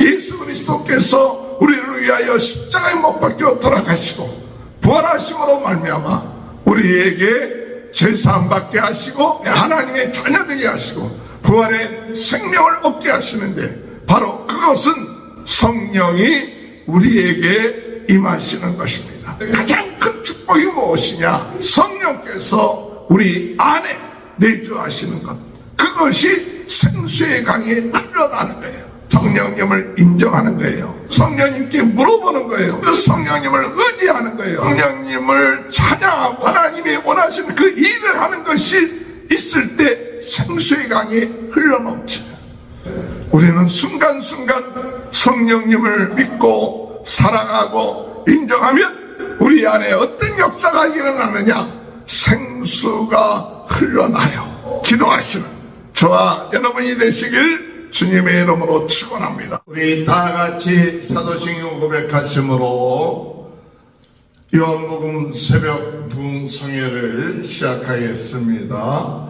예수 그리스도께서 우리를 위하여 십자가에 못 박혀 돌아가시고 부활하심으로 말미암아 우리에게 죄사함 받게 하시고 하나님의 자녀되게 하시고 부활의 생명을 얻게 하시는데, 바로 그것은 성령이 우리에게 임하시는 것입니다. 가장 큰 축복이 무엇이냐? 성령께서 우리 안에 내주하시는 것, 그것이 생수의 강이 흘러나는 거예요. 성령님을 인정하는 거예요. 성령님께 물어보는 거예요. 그 성령님을 의지하는 거예요. 성령님을 찬양하고 하나님이 원하시는 그 일을 하는 것이 있을 때 생수의 강이 흘러넘쳐요. 우리는 순간순간 성령님을 믿고 사랑하고 인정하면 우리 안에 어떤 역사가 일어나느냐? 생수가 흘러나요. 기도하시는 저와 여러분이 되시길 주님의 이름으로 축원합니다. 우리 다 같이 사도신경 고백하심으로 요한복음 새벽 부흥성회를 시작하겠습니다.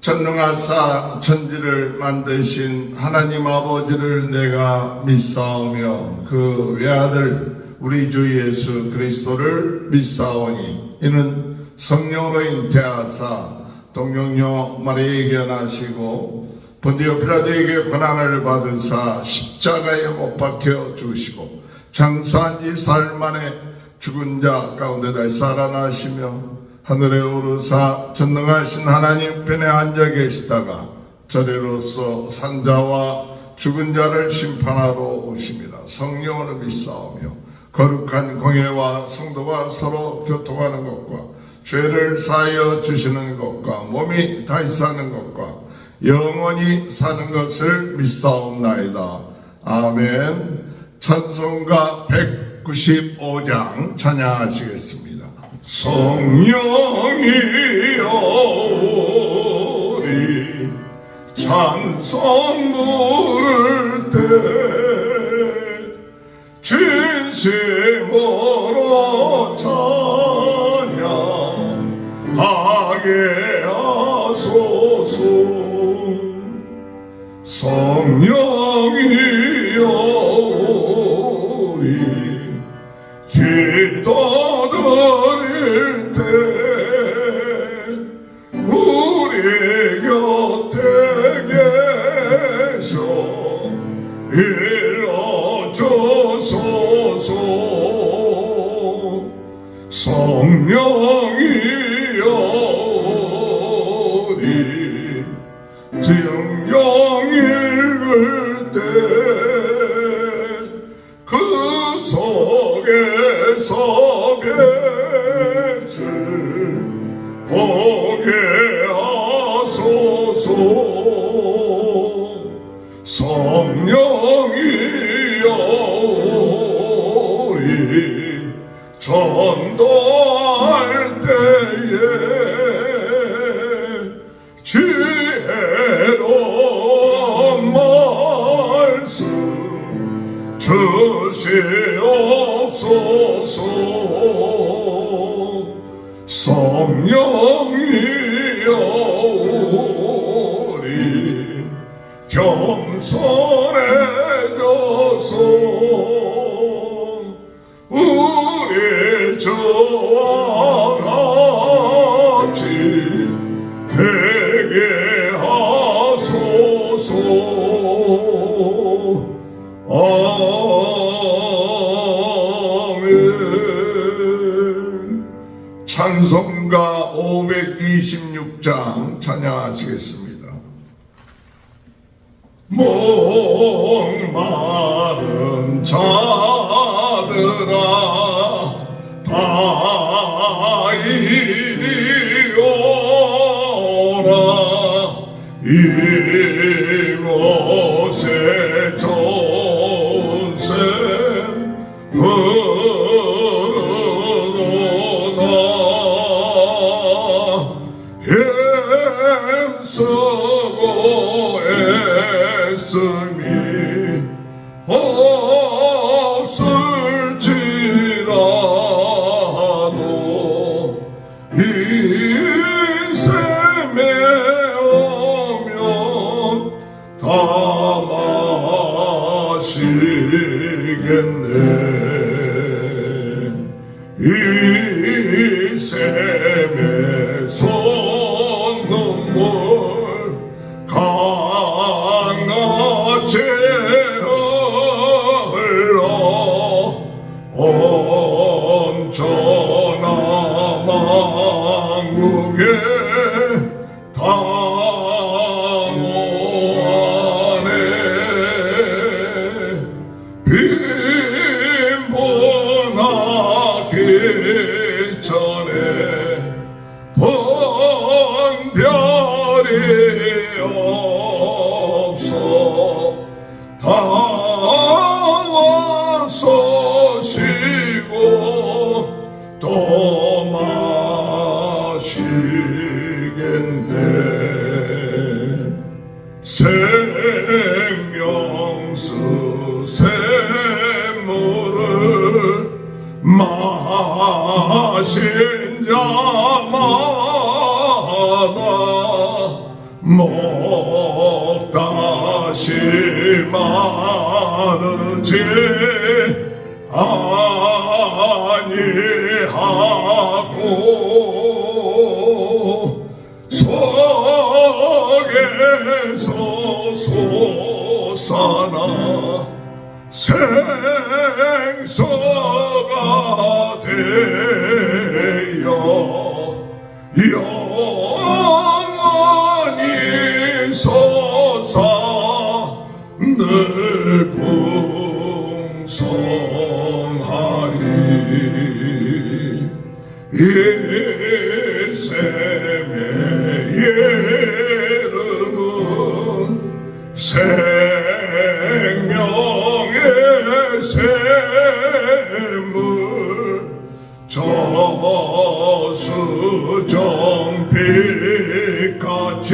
전능하사 천지를 만드신 하나님 아버지를 내가 믿사오며 그 외아들 우리 주 예수 그리스도를 믿사오니 이는 성령으로 잉태하사 동정녀 마리아에게 나시고 본디오 빌라도에게 고난을 받으사 십자가에 못 박혀 죽으시고 장사한 지 사흘 만에 죽은 자 가운데 다시 살아나시며 하늘에 오르사 전능하신 하나님 편에 앉아 계시다가 저리로서 산자와 죽은 자를 심판하러 오십니다. 성령을 믿사오며 거룩한 공예와 성도가 서로 교통하는 것과 죄를 사하여 주시는 것과 몸이 다시 사는 것과 영원히 사는 것을 믿사옵나이다. 아멘. 찬송가 195장 찬양하시겠습니다. 성령이여 우리 찬송 부를 때 진심으로 찬양하게 하소서. 성령이여 우리 기도드릴 때 우리 곁에 계셔 일러주소서. 성령이여 우리 성경 읽을 때 그 속에서 빛을 보게 하소서. 성령이여 우리 전도할 때에 지혜로운 말씀 주시옵소서. 성령이여 우리 겸손해져서 우리 주와 같이 되게 하소서. 아멘. 찬송가 526장 찬양하시겠습니다. 목마른 자들아 다 이리 오라. 이곳에 좋은 샘 흐르도다. 힘쓰고 애쓰미 이 샘의 손눈물 강같이 흘러 온천하 망국에 당호하네 빈번하기 전에 본별이 없어 다 와서 쉬고 또 마시겠네 생명수 샘물을 마신 자마다 목 다시 마르지 아니하고 속에서 솟아나 생수가 되어 영원히 솟아 늘 풍성하리 이 샘의 이름은 생명의 샘물 저수정빛같이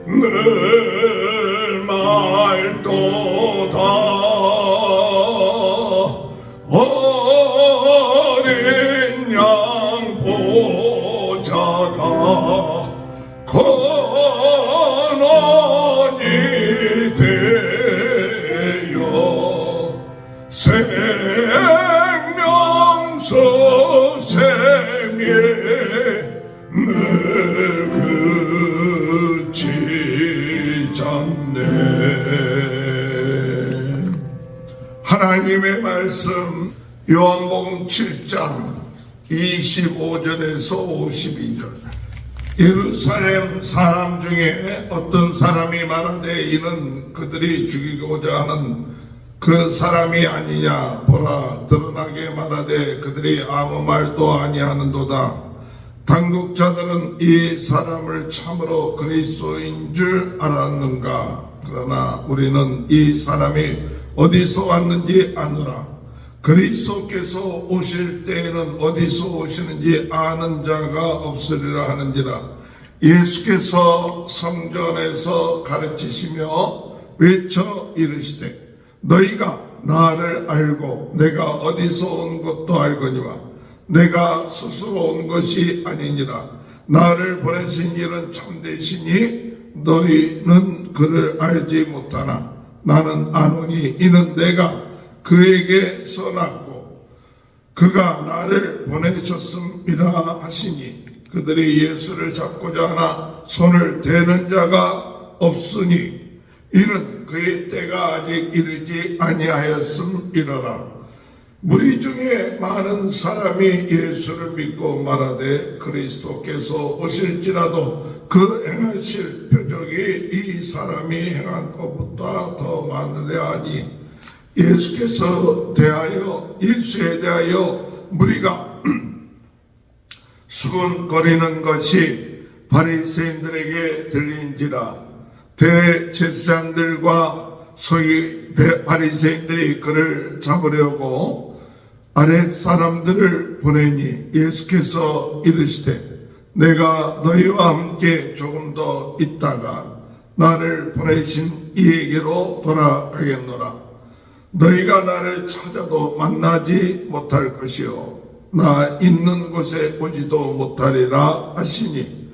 늘 맑도다 어린 양 보자가 권원이 되어 생명수 샘에 늘 그치지 않네 하나님의 말씀 요한복음 7장 25절에서 52절 예루살렘 사람 중에 어떤 사람이 말하되 이는 그들이 죽이고자 하는 그 사람이 아니냐 보라 드러나게 말하되 그들이 아무 말도 아니하는도다 당국자들은 이 사람을 참으로 그리스도인 줄 알았는가 그러나 우리는 이 사람이 어디서 왔는지 아노라 그리스도께서 오실 때에는 어디서 오시는지 아는 자가 없으리라 하는지라 예수께서 성전에서 가르치시며 외쳐 이르시되 너희가 나를 알고 내가 어디서 온 것도 알거니와 내가 스스로 온 것이 아니니라 나를 보내신 이는 참되시니 너희는 그를 알지 못하나 나는 아노니 이는 내가 그에게 써놨고 그가 나를 보내셨음이라 하시니 그들이 예수를 잡고자 하나 손을 대는 자가 없으니 이는 그의 때가 아직 이르지 아니하였음이러라 무리 중에 많은 사람이 예수를 믿고 말하되 그리스도께서 오실지라도 그 행하실 표적이 이 사람이 행한 것보다 더 많으려 하니 예수에 대하여 무리가 수군거리는 것이 바리새인들에게 들린지라 대제사장들과 소위 바리새인들이 그를 잡으려고 아랫 사람들을 보내니 예수께서 이르시되 내가 너희와 함께 조금 더 있다가 나를 보내신 이에게로 돌아가겠노라 너희가 나를 찾아도 만나지 못할 것이요 나 있는 곳에 오지도 못하리라 하시니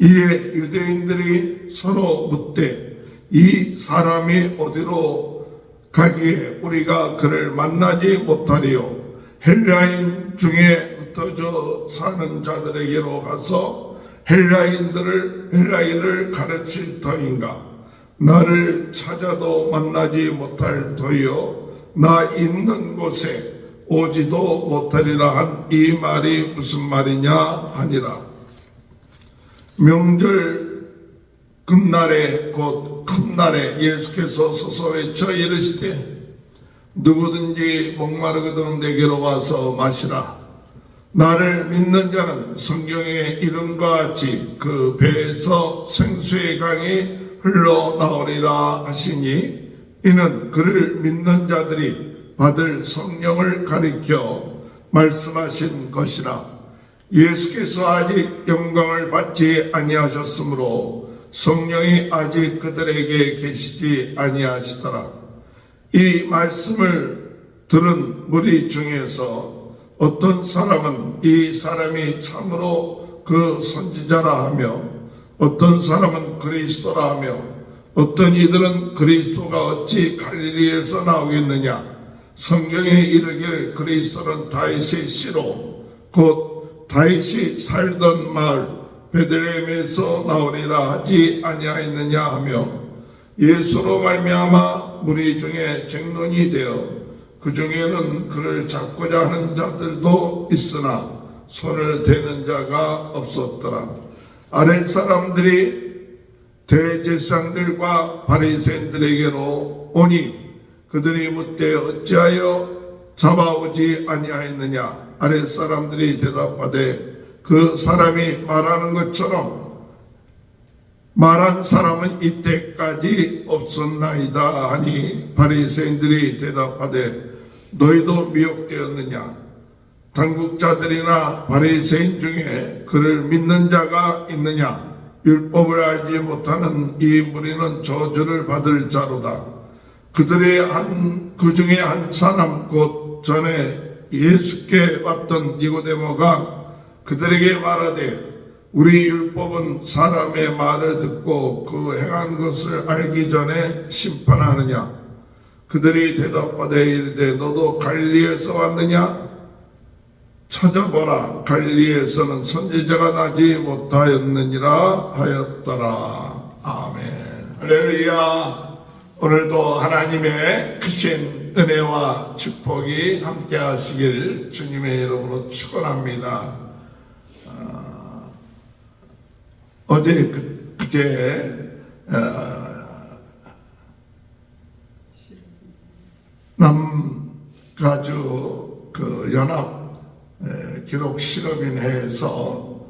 이에 유대인들이 서로 묻되 이 사람이 어디로 가기에 우리가 그를 만나지 못하리요. 헬라인 중에 흩어져 사는 자들에게로 가서 헬라인을 가르칠 터인가? 나를 찾아도 만나지 못할 터이요. 나 있는 곳에 오지도 못하리라 한 이 말이 무슨 말이냐 하니라. 명절 금날에 곧 큰날에 예수께서 서서 외쳐 이르시되 누구든지 목마르거든 내게로 와서 마시라. 나를 믿는 자는 성경의 이름과 같이 그 배에서 생수의 강이 흘러나오리라 하시니 이는 그를 믿는 자들이 받을 성령을 가리켜 말씀하신 것이라. 예수께서 아직 영광을 받지 아니하셨으므로 성령이 아직 그들에게 계시지 아니하시더라. 이 말씀을 들은 무리 중에서 어떤 사람은 이 사람이 참으로 그 선지자라 하며 어떤 사람은 그리스도라 하며 어떤 이들은 그리스도가 어찌 갈릴리에서 나오겠느냐. 성경에 이르길 그리스도는 다윗의 씨로 곧 다윗이 살던 마을 베들레헴에서 나오리라 하지 아니하였느냐 하며 예수로 말미암아 무리 중에 쟁론이 되어 그 중에는 그를 잡고자 하는 자들도 있으나 손을 대는 자가 없었더라. 아랫 사람들이 대제사장들과 바리새인들에게로 오니 그들이 묻되 어찌하여 잡아오지 아니하였느냐. 아랫 사람들이 대답하되 그 사람이 말하는 것처럼 말한 사람은 이때까지 없었나이다 하니 바리새인들이 대답하되 너희도 미혹되었느냐. 당국자들이나 바리새인 중에 그를 믿는 자가 있느냐. 율법을 알지 못하는 이 무리는 저주를 받을 자로다. 그 중에 한 사람 곧 전에 예수께 왔던 니고데모가 그들에게 말하되 우리 율법은 사람의 말을 듣고 그 행한 것을 알기 전에 심판하느냐. 그들이 대답하되 이르되 너도 갈릴리에서 왔느냐. 찾아보라. 갈릴리에서는 선지자가 나지 못하였느니라 하였더라. 아멘. 할렐루야. 오늘도 하나님의 크신 은혜와 축복이 함께 하시길 주님의 이름으로 축원합니다. 어제 그제 남가주 그 연합 기록 실업인회에서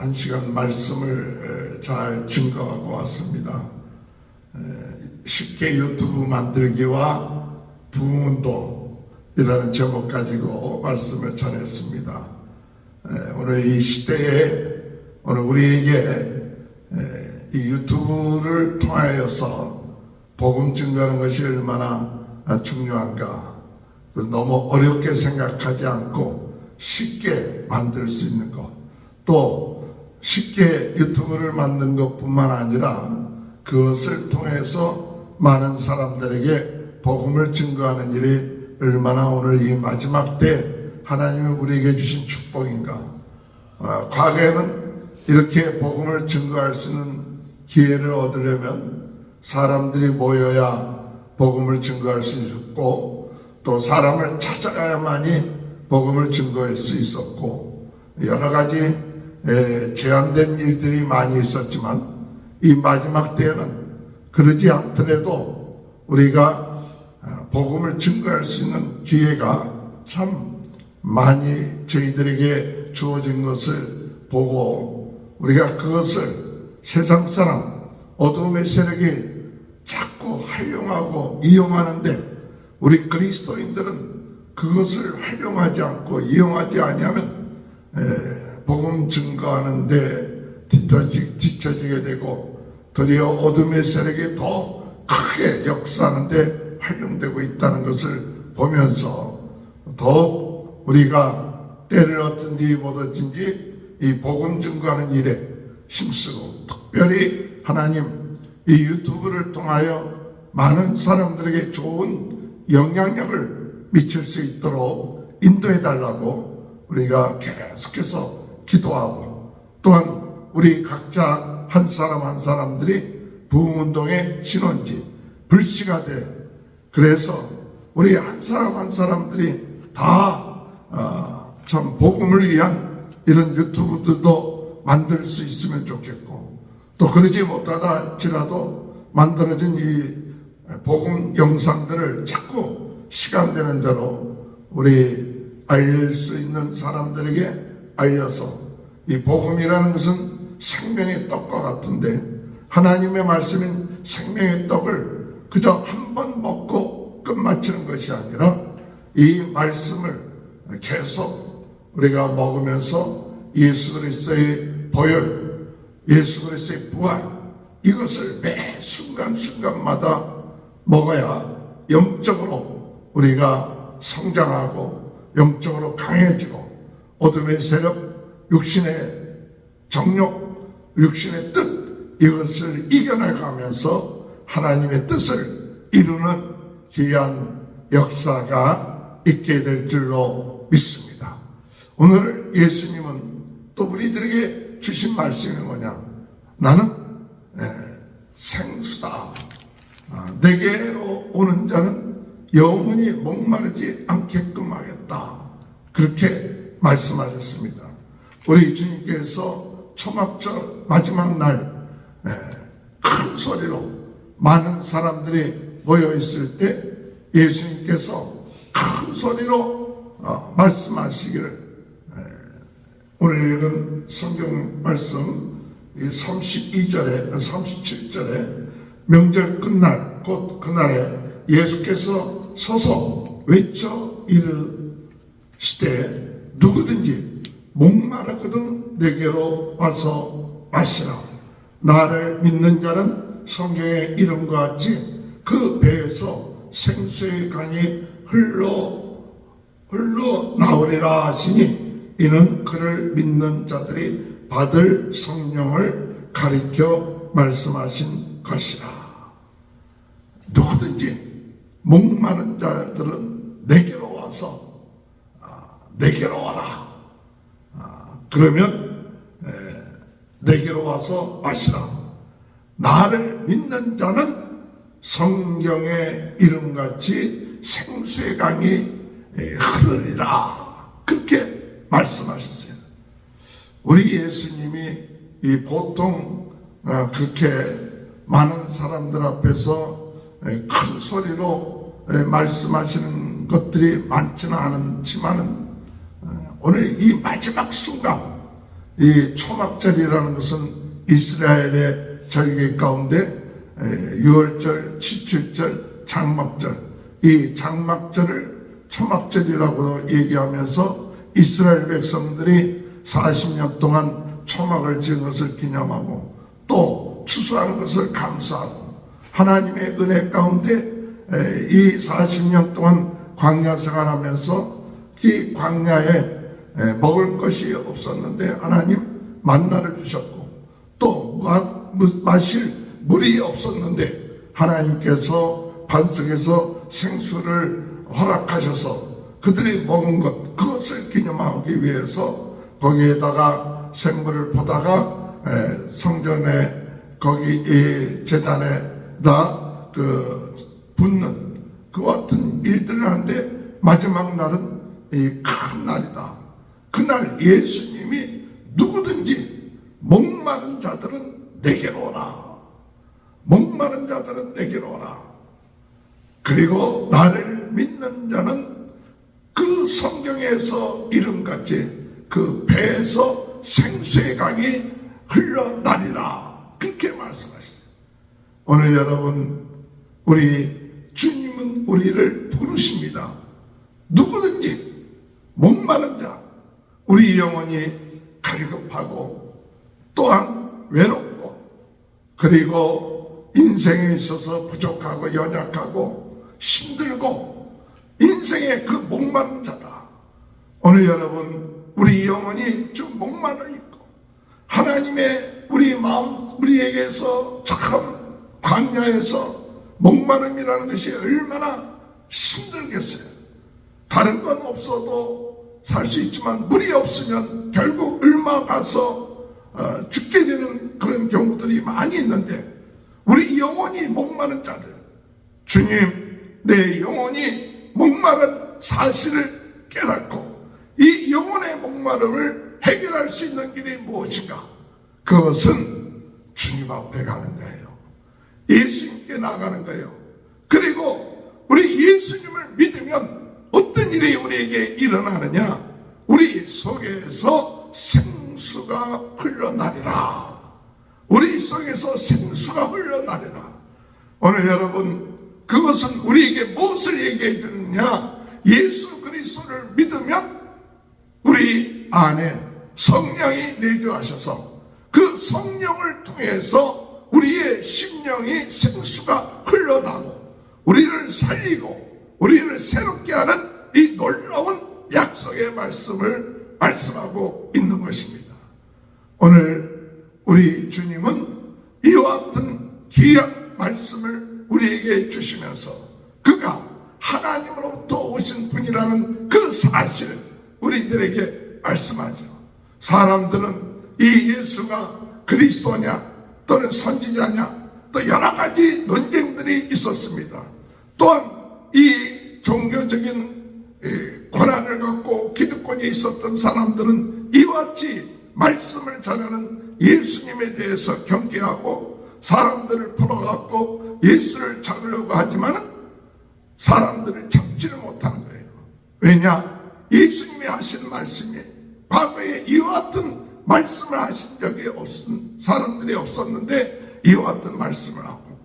1시간 말씀을 잘 증거하고 왔습니다. 쉽게 유튜브 만들기와 부흥운동이라는 제목 가지고 말씀을 전했습니다. 오늘 이 시대에 오늘 우리에게 이 유튜브를 통하여서 복음 증거하는 것이 얼마나 중요한가. 너무 어렵게 생각하지 않고 쉽게 만들 수 있는 것, 또 쉽게 유튜브를 만든 것뿐만 아니라 그것을 통해서 많은 사람들에게 복음을 증거하는 일이 얼마나 오늘 이 마지막 때 하나님이 우리에게 주신 축복인가. 과거에는 이렇게 복음을 증거할 수 있는 기회를 얻으려면 사람들이 모여야 복음을 증거할 수 있었고 또 사람을 찾아가야만이 복음을 증거할 수 있었고 여러 가지 제한된 일들이 많이 있었지만 이 마지막 때에는 그러지 않더라도 우리가 복음을 증거할 수 있는 기회가 참 많이 저희들에게 주어진 것을 보고 우리가 그것을 세상 사람 어둠의 세력이 자꾸 활용하고 이용하는데 우리 그리스도인들은 그것을 활용하지 않고 이용하지 아니하면 복음 증거하는데 뒤처지게 되고 도리어 어둠의 세력이 더 크게 역사하는데 활용되고 있다는 것을 보면서 더욱 우리가 때를 어떤지 못 어떤지 이 복음 증거하는 일에 힘쓰고 특별히 하나님 이 유튜브를 통하여 많은 사람들에게 좋은 영향력을 미칠 수 있도록 인도해 달라고 우리가 계속해서 기도하고, 또한 우리 각자 한 사람 한 사람들이 부흥운동의 신원지, 불씨가 돼, 그래서 우리 한 사람 한 사람들이 다 참 복음을 위한 이런 유튜브들도 만들 수 있으면 좋겠고, 또 그러지 못하다 할지라도 만들어진 이 복음 영상들을 자꾸 시간 되는 대로 우리 알릴 수 있는 사람들에게 알려서, 이 복음이라는 것은 생명의 떡과 같은데, 하나님의 말씀인 생명의 떡을 그저 한 번 먹고 끝마치는 것이 아니라 이 말씀을 계속 우리가 먹으면서 예수 그리스도의 보혈, 예수 그리스도의 부활, 이것을 매 순간순간마다 먹어야 영적으로 우리가 성장하고 영적으로 강해지고, 어둠의 세력, 육신의 정욕, 육신의 뜻, 이것을 이겨나가면서 하나님의 뜻을 이루는 귀한 역사가 있게 될 줄로 믿습니다. 오늘 예수님은 또 우리들에게 주신 말씀이 뭐냐? 나는 생수다. 내게로 오는 자는 영원히 목마르지 않게끔 하겠다. 그렇게 말씀하셨습니다. 우리 주님께서 초막절 마지막 날 큰 소리로 많은 사람들이 모여 있을 때 예수님께서 큰 소리로 말씀하시기를, 오늘 읽은 성경 말씀 32절에 37절에 명절 끝날 곧 그날에 예수께서 서서 외쳐 이르시되 누구든지 목마르거든 내게로 와서 마시라. 나를 믿는 자는 성경의 이름과 같이 그 배에서 생수의 강이 흘러 나오리라 하시니, 이는 그를 믿는 자들이 받을 성령을 가리켜 말씀하신 것이라. 누구든지 목마른 자들은 내게로 와서 내게로 와라. 그러면 내게로 와서 마시라. 나를 믿는 자는 성경의 이름같이 생수의 강이 흐르리라. 그렇게 말씀하셨어요. 우리 예수님이 이 보통 그렇게 많은 사람들 앞에서 큰 소리로 말씀하시는 것들이 많지는 않지만은, 오늘 이 마지막 순간, 이 초막절이라는 것은 이스라엘의 절기 가운데 6월절, 7절, 장막절, 이 장막절을 초막절이라고 얘기하면서 이스라엘 백성들이 40년 동안 초막을 지은 것을 기념하고, 또 추수하는 것을 감사하고, 하나님의 은혜 가운데 이 40년 동안 광야 생활하면서 이 광야에 먹을 것이 없었는데 하나님 만나를 주셨고, 또 마실 물이 없었는데 하나님께서 반석에서 생수를 허락하셔서 그들이 먹은 것, 그것을 기념하기 위해서 거기에다가 생물을 보다가 성전에 거기 제단에다 붓는 그 같은 일들을 하는데, 마지막 날은 이 큰 날이다. 그날 예수님이 누구든지 목마른 자들은 내게로 오라. 목마른 자들은 내게로 오라. 그리고 나를 믿는 자는 그 성경에서 이름같이 그 배에서 생수의 강이 흘러나리라. 그렇게 말씀하셨어요. 오늘 여러분, 우리 주님은 우리를 부르십니다. 누구든지 목마른 자, 우리 영혼이 갈급하고 또한 외롭고, 그리고 인생에 있어서 부족하고 연약하고 힘들고 인생의 그 목마른 자다. 오늘 여러분, 우리 영혼이 좀 목마르 있고 하나님의 우리 마음, 우리에게서 참 광야에서 목마름이라는 것이 얼마나 힘들겠어요. 다른 건 없어도 살 수 있지만 물이 없으면 결국 얼마 가서 죽게 되는 그런 경우들이 많이 있는데, 우리 영혼이 목마른 자들, 주님, 내 영혼이 목마른 사실을 깨닫고 이 영혼의 목마름을 해결할 수 있는 길이 무엇인가? 그것은 주님 앞에 가는 거예요. 예수님께 나가는 거예요. 그리고 우리 예수님을 믿으면 어떤 일이 우리에게 일어나느냐? 우리 속에서 생수가 흘러나리라. 우리 속에서 생수가 흘러나리라. 오늘 여러분, 그것은 우리에게 무엇을 얘기해 주느냐? 예수 그리스도를 믿으면 우리 안에 성령이 내주하셔서 그 성령을 통해서 우리의 심령이 생수가 흘러나고 우리를 살리고 우리를 새롭게 하는 이 놀라운 약속의 말씀을 말씀하고 있는 것입니다. 오늘 우리 주님은 이와 같은 귀한 말씀을 우리에게 주시면서 그가 하나님으로부터 오신 분이라는 그 사실을 우리들에게 말씀하죠. 사람들은 이 예수가 그리스도냐 또는 선지자냐 또 여러 가지 논쟁들이 있었습니다. 또한 이 종교적인 권한을 갖고 기득권이 있었던 사람들은 이와 같이 말씀을 전하는 예수님에 대해서 경계하고 사람들을 풀어갖고 예수를 잡으려고 하지만은 사람들을 잡지를 못하는 거예요. 왜냐? 예수님이 하신 말씀이 과거에 이와 같은 말씀을 하신 적이 없은 사람들이 없었는데 이와 같은 말씀을 하고,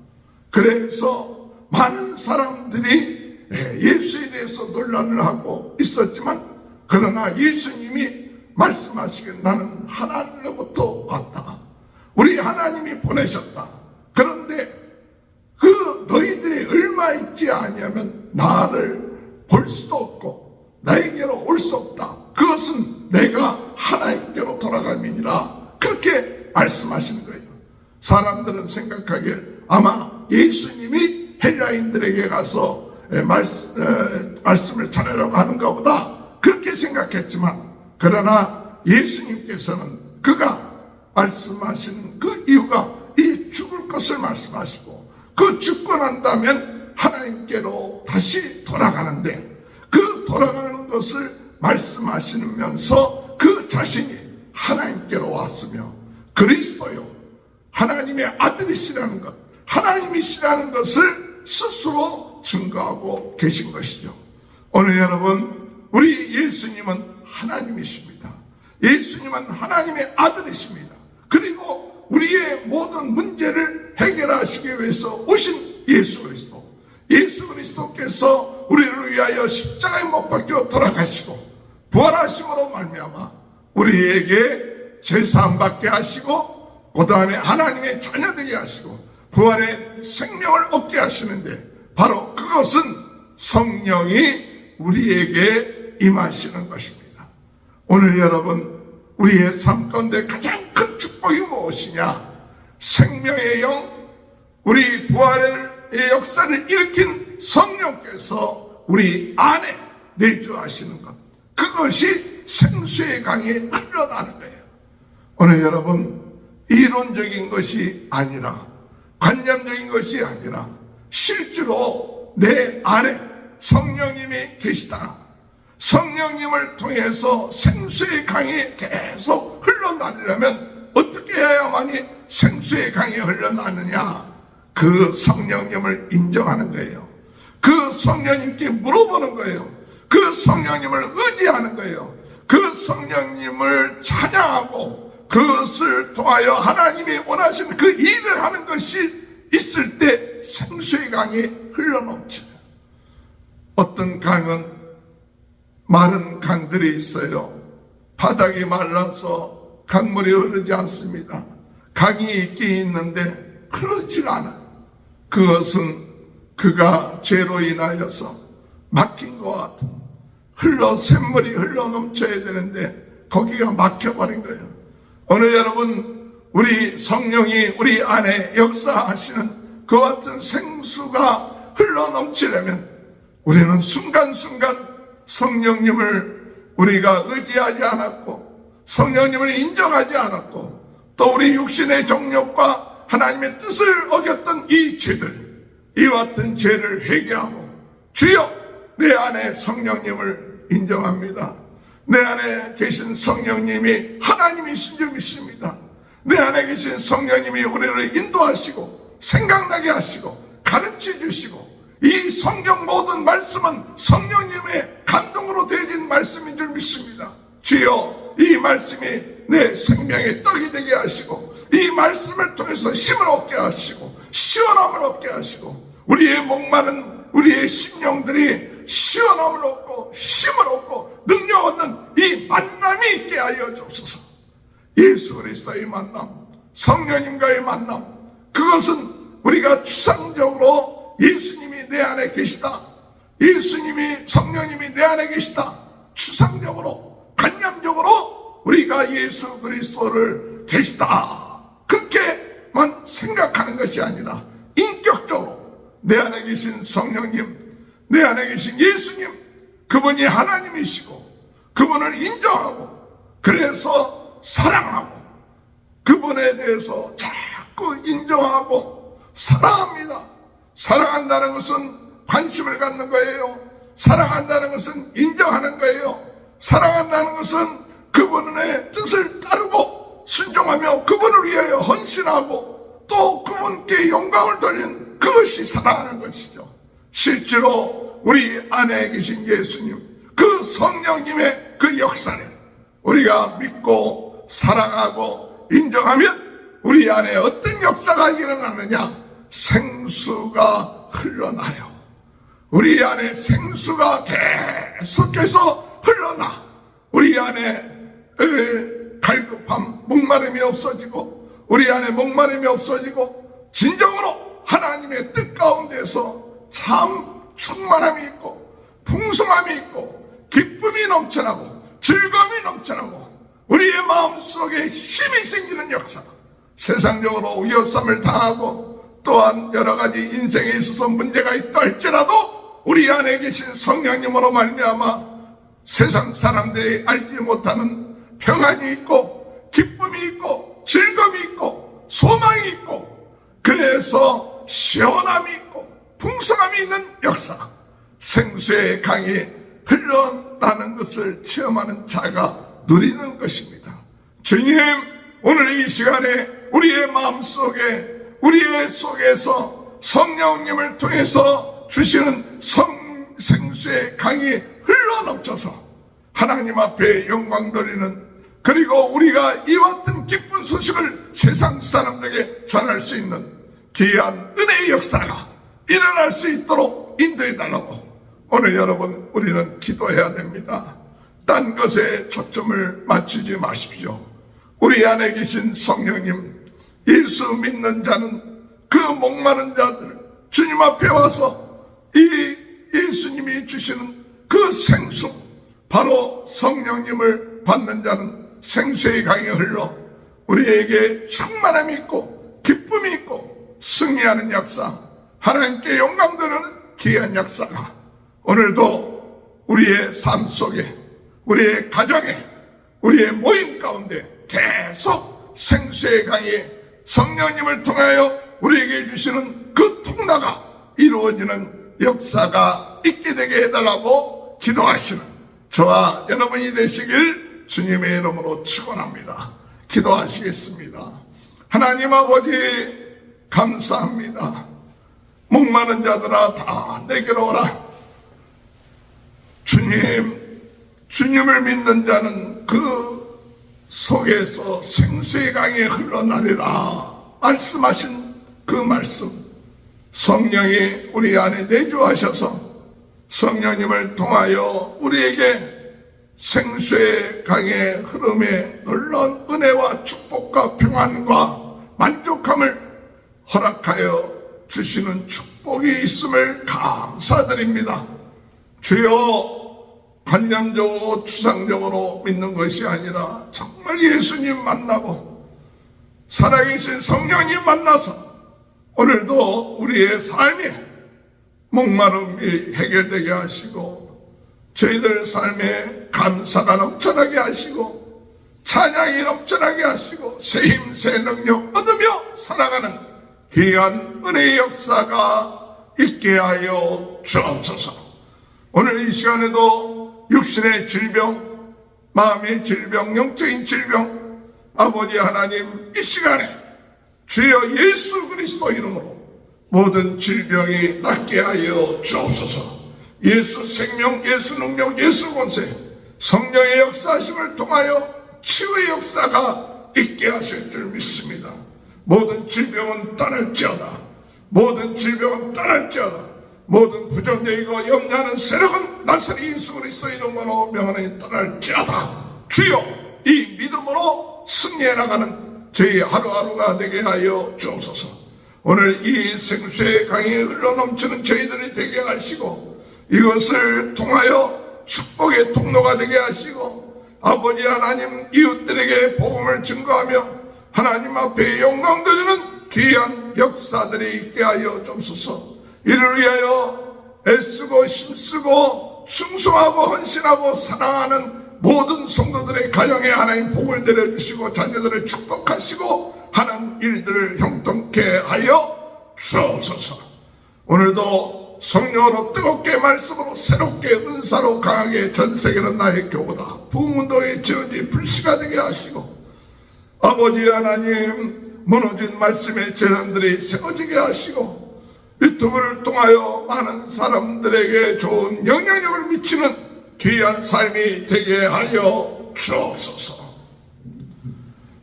그래서 많은 사람들이 예수에 대해서 논란을 하고 있었지만, 그러나 예수님이 말씀하시길 나는 하나님으로부터 왔다. 우리 하나님이 보내셨다. 그런데 그 너희들이 얼마 있지 아니하면 나를 볼 수도 없고 나에게로 올 수 없다. 그것은 내가 하나님께로 돌아감이니라. 그렇게 말씀하시는 거예요. 사람들은 생각하길 아마 예수님이 헬라인들에게 가서 말씀을 전하려고 하는가 보다 그렇게 생각했지만, 그러나 예수님께서는 그가 말씀하시는 그 이유가 이 죽을 것을 말씀하시고 그 죽고 난다면 하나님께로 다시 돌아가는데, 그 돌아가는 것을 말씀하시면서 그 자신이 하나님께로 왔으며 그리스도요 하나님의 아들이시라는 것, 하나님이시라는 것을 스스로 증거하고 계신 것이죠. 오늘 여러분, 우리 예수님은 하나님이십니다. 예수님은 하나님의 아들이십니다. 그리고 우리의 모든 문제를 해결하시기 위해서 오신 예수 그리스도, 예수 그리스도께서 우리를 위하여 십자가에 못 박혀 돌아가시고 부활하심으로 말미암아 우리에게 죄사함 받게 하시고 그 다음에 하나님의 자녀되게 하시고 부활의 생명을 얻게 하시는데, 바로 그것은 성령이 우리에게 임하시는 것입니다. 오늘 여러분, 우리의 삶 가운데 가장 큰 축복이 무엇이냐? 생명의 영, 우리 부활의 역사를 일으킨 성령께서 우리 안에 내주하시는 것, 그것이 생수의 강이 흘러나는 거예요. 오늘 여러분, 이론적인 것이 아니라 관념적인 것이 아니라 실제로 내 안에 성령님이 계시다. 성령님을 통해서 생수의 강이 계속 흘러나려면 어떻게 해야만이 생수의 강이 흘러나느냐? 그 성령님을 인정하는 거예요. 그 성령님께 물어보는 거예요. 그 성령님을 의지하는 거예요. 그 성령님을 찬양하고 그것을 통하여 하나님이 원하시는 그 일을 하는 것이 있을 때 생수의 강이 흘러넘쳐요. 어떤 강은 마른 강들이 있어요. 바닥이 말라서 강물이 흐르지 않습니다. 강이 있긴 있는데 흐르지가 않아요. 그것은 그가 죄로 인하여서 막힌 것 같은 샘물이 흘러넘쳐야 되는데 거기가 막혀버린 거예요. 오늘 여러분, 우리 성령이 우리 안에 역사하시는 그와 같은 생수가 흘러 넘치려면 우리는 순간순간 성령님을 우리가 의지하지 않았고 성령님을 인정하지 않았고 또 우리 육신의 정욕과 하나님의 뜻을 어겼던 이 죄들, 이와 같은 죄를 회개하고 주여 내 안에 성령님을 인정합니다. 내 안에 계신 성령님이 하나님이신 줄 믿습니다. 내 안에 계신 성령님이 우리를 인도하시고 생각나게 하시고 가르쳐 주시고 이 성경 모든 말씀은 성령님의 감동으로 되어진 말씀인 줄 믿습니다. 주여 이 말씀이 내 생명의 떡이 되게 하시고 이 말씀을 통해서 힘을 얻게 하시고 시원함을 얻게 하시고 우리의 목마른 우리의 심령들이 시원함을 얻고 힘을 얻고 능력 얻는 이 만남이 있게 하여 주옵소서. 예수 그리스도의 만남, 성령님과의 만남, 그것은 우리가 추상적으로 예수님이 내 안에 계시다, 예수님이 성령님이 내 안에 계시다, 추상적으로 관념적으로 우리가 예수 그리스도를 계시다 그렇게만 생각하는 것이 아니라 인격적으로 내 안에 계신 성령님, 내 안에 계신 예수님, 그분이 하나님이시고 그분을 인정하고 그래서 사랑하고 그분에 대해서 자꾸 인정하고 사랑합니다. 사랑한다는 것은 관심을 갖는 거예요. 사랑한다는 것은 인정하는 거예요. 사랑한다는 것은 그분의 뜻을 따르고 순종하며 그분을 위하여 헌신하고 또 그분께 영광을 돌리는 그것이 사랑하는 것이죠. 실제로 우리 안에 계신 예수님, 그 성령님의 그 역사를 우리가 믿고 사랑하고 인정하면 우리 안에 어떤 역사가 일어나느냐? 생수가 흘러나요. 우리 안에 생수가 계속해서 흘러나 우리 안에 갈급함, 목마름이 없어지고 우리 안에 목마름이 없어지고 진정으로 하나님의 뜻 가운데서 참 충만함이 있고 풍성함이 있고 기쁨이 넘쳐나고 즐거움이 넘쳐나고 우리의 마음속에 힘이 생기는 역사. 세상적으로 위협삼을 당하고 또한 여러 가지 인생에 있어서 문제가 있다 할지라도 우리 안에 계신 성령님으로 말미암아 세상 사람들이 알지 못하는 평안이 있고 기쁨이 있고 즐거움이 있고 소망이 있고 그래서 시원함이 있고 풍성함이 있는 역사, 생수의 강이 흘러나는 것을 체험하는 자가 누리는 것입니다. 주님, 오늘 이 시간에 우리의 마음속에 우리의 속에서 성령님을 통해서 주시는 생수의 강이 흘러넘쳐서 하나님 앞에 영광 돌리는, 그리고 우리가 이와 같은 기쁜 소식을 세상 사람들에게 전할 수 있는 귀한 은혜의 역사가 일어날 수 있도록 인도해 달라고 오늘 여러분 우리는 기도해야 됩니다. 딴 것에 초점을 맞추지 마십시오. 우리 안에 계신 성령님, 예수 믿는 자는 그 목마른 자들 주님 앞에 와서 이 예수님이 주시는 그 생수, 바로 성령님을 받는 자는 생수의 강이 흘러 우리에게 충만함이 있고 기쁨이 있고 승리하는 역사, 하나님께 영광 돌리는 귀한 역사가 오늘도 우리의 삶 속에, 우리의 가정에, 우리의 모임 가운데 계속 생수의 강이 성령님을 통하여 우리에게 주시는 그 통로가 이루어지는 역사가 있게 되게 해달라고 기도하시는 저와 여러분이 되시길 주님의 이름으로 축원합니다. 기도하시겠습니다. 하나님 아버지 감사합니다. 목마른 자들아 다 내게로 오라. 주님을 믿는 자는 그 속에서 생수의 강이 흘러나리라 말씀하신 그 말씀, 성령이 우리 안에 내주하셔서 성령님을 통하여 우리에게 생수의 강의 흐름에 놀라운 은혜와 축복과 평안과 만족함을 허락하여 주시는 축복이 있음을 감사드립니다. 주여, 관념적으로 추상적으로 믿는 것이 아니라 정말 예수님 만나고 살아계신 성령님 만나서 오늘도 우리의 삶에 목마름이 해결되게 하시고 저희들 삶에 감사가 넘쳐나게 하시고 찬양이 넘쳐나게 하시고 새 힘 새 능력 얻으며 살아가는 귀한 은혜의 역사가 있게 하여 주옵소서. 오늘 이 시간에도 육신의 질병, 마음의 질병, 영적인 질병, 아버지 하나님 이 시간에 주여 예수 그리스도 이름으로 모든 질병이 낫게 하여 주옵소서. 예수 생명, 예수 능력, 예수 권세, 성령의 역사하심을 통하여 치유의 역사가 있게 하실 줄 믿습니다. 모든 질병은 떠날지어다. 모든 질병은 떠날지어다. 모든 부정적이고 염려하는 세력은 나사렛 예수 그리스도 이름으로 명하니 떠날지어다. 주여 이 믿음으로 승리해 나가는 저희 하루하루가 되게 하여 주옵소서. 오늘 이 생수의 강이 흘러넘치는 저희들이 되게 하시고 이것을 통하여 축복의 통로가 되게 하시고 아버지 하나님 이웃들에게 복음을 증거하며 하나님 앞에 영광 드리는 귀한 역사들이 있게 하여 주옵소서. 이를 위하여 애쓰고 힘쓰고 충성하고 헌신하고 사랑하는 모든 성도들의 가정에 하나님 복을 내려주시고 자녀들을 축복하시고 하는 일들을 형통케 하여 주옵소서. 오늘도 성령으로 뜨겁게 말씀으로 새롭게 은사로 강하게 전세계는 나의 교보다 부흥운동의 지은지 불씨가 되게 하시고 아버지 하나님 무너진 말씀의 재단들이 세워지게 하시고 유튜브를 통하여 많은 사람들에게 좋은 영향력을 미치는 귀한 삶이 되게 하여 주옵소서.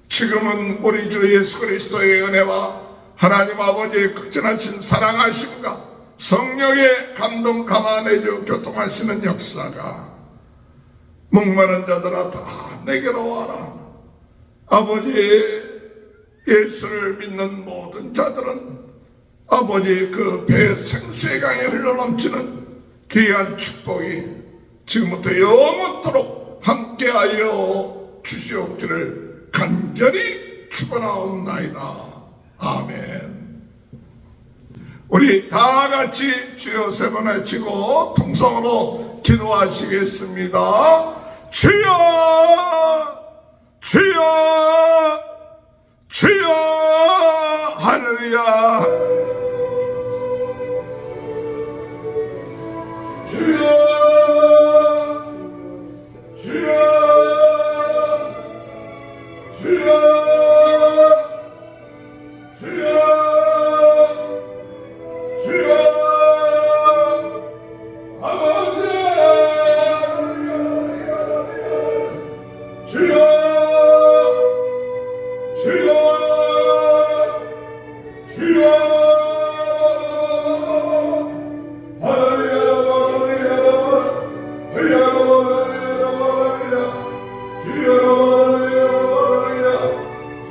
지금은 우리 주 예수 그리스도의 은혜와 하나님 아버지의 극진하신 사랑하심과 성령의 감동 감안해주 교통하시는 역사가 목마른 자들아 다 내게로 와라. 아버지 예수를 믿는 모든 자들은 아버지 그 배 생수의 강에 흘러넘치는 귀한 축복이 지금부터 영원토록 함께하여 주시옵기를 간절히 축원하옵나이다. 아멘. 우리 다 같이 주여 세 번 외치고 통성으로 기도하시겠습니다. 주여 주여 주여 할렐루야. 주여 주여 주여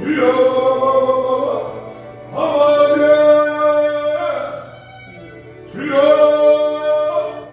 주여